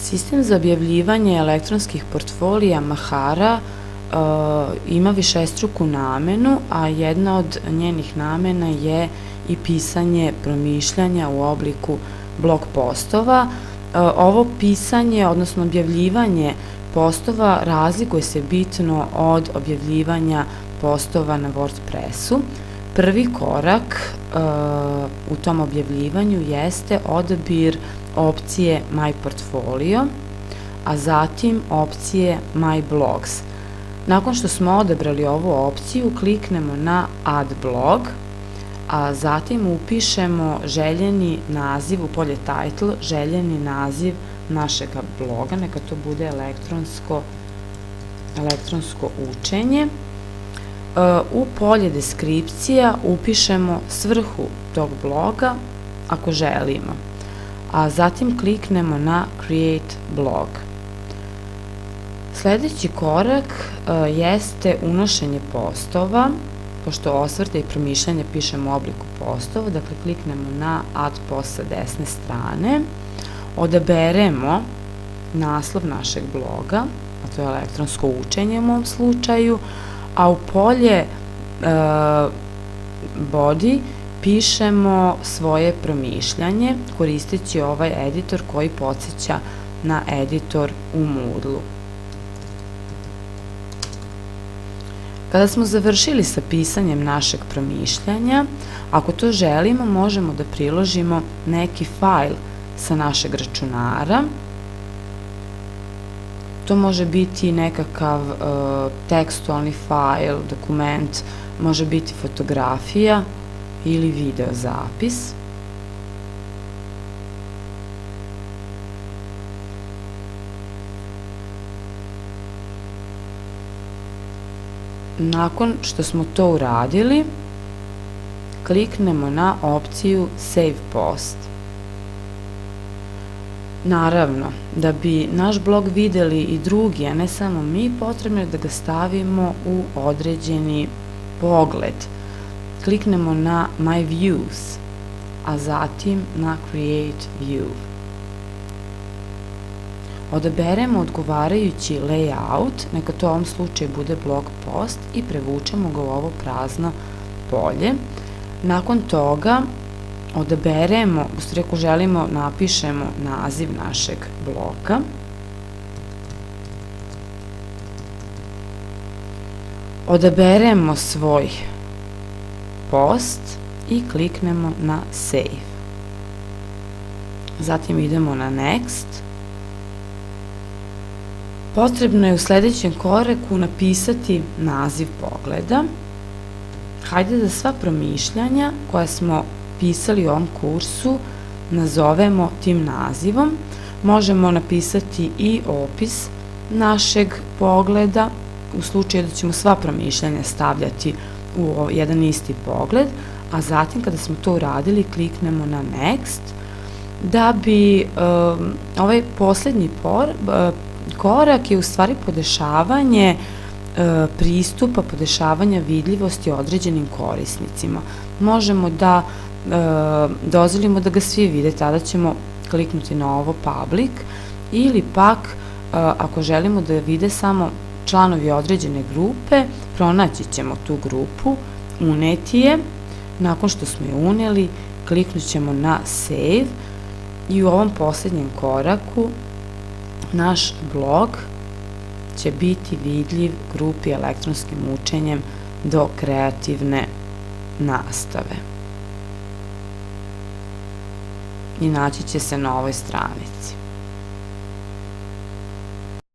Sistem za objavljivanje elektronskih portfolija Mahara ima višestruku namenu, a jedna od njenih namena je i pisanje promišljanja u obliku blog postova. Ovo pisanje, odnosno objavljivanje postova, razlikuje se bitno od objavljivanja postova na WordPressu. Prvi korak u tom objavljivanju jeste odabir opcije My Portfolio, a zatim opcije My Blogs. Nakon što smo odabrali ovu opciju, kliknemo na Add Blog, a zatim upišemo željeni naziv u polje Title, željeni naziv našeg bloga, neka to bude elektronsko učenje. U polje deskripcija upišemo svrhu tog bloga ako želimo, a zatim kliknemo na Create Blog. Sledeći korak jeste unošenje postova, pošto osvrte i promišljanje pišemo u obliku postova, dakle kliknemo na Add Post sa desne strane, odaberemo naslov našeg bloga, a to je elektronsko učenje u mom slučaju, a u polje Body pišemo svoje promišljanje koristeći ovaj editor koji podsjeća na editor u Moodle-u. Kada smo završili sa pisanjem našeg promišljanja, ako to želimo, možemo da priložimo neki fajl sa našeg računara. To može biti nekakav tekstualni fajl, dokument, može biti fotografija ili video zapis. Nakon što smo to uradili, kliknemo na opciju Save Post. Naravno, da bi naš blog videli i drugi, a ne samo mi, potrebno je da ga stavimo u određeni pogled. Kliknemo na My Views, a zatim na Create View. Odaberemo odgovarajući layout, neka to u ovom slučaju bude blog post, i prevučemo ga u ovo prazno polje. Nakon toga odaberemo, u stvari ako želimo napišemo naziv našeg bloga. Odaberemo svoj post i kliknemo na Save. Zatim idemo na Next. Potrebno je u sledećem koraku napisati naziv pogleda. Hajde da sva promišljanja koja smo pisali u ovom kursu nazovemo tim nazivom. Možemo napisati i opis našeg pogleda, u slučaju da ćemo sva promišljanja stavljati u jedan isti pogled, a zatim kada smo to uradili kliknemo na Next, da bi ovaj poslednji korak je u stvari podešavanje pristupa, podešavanja vidljivosti određenim korisnicima. Možemo da dozvolimo da ga svi vide, tada ćemo kliknuti na ovo Public, ili pak ako želimo da vide samo članovi određene grupe, pronaći ćemo tu grupu, uneti je. Nakon što smo je uneli, kliknut ćemo na Save i u ovom poslednjem koraku naš blog će biti vidljiv grupi elektronskim učenjem do kreativne nastave. I naći će se na ovoj stranici.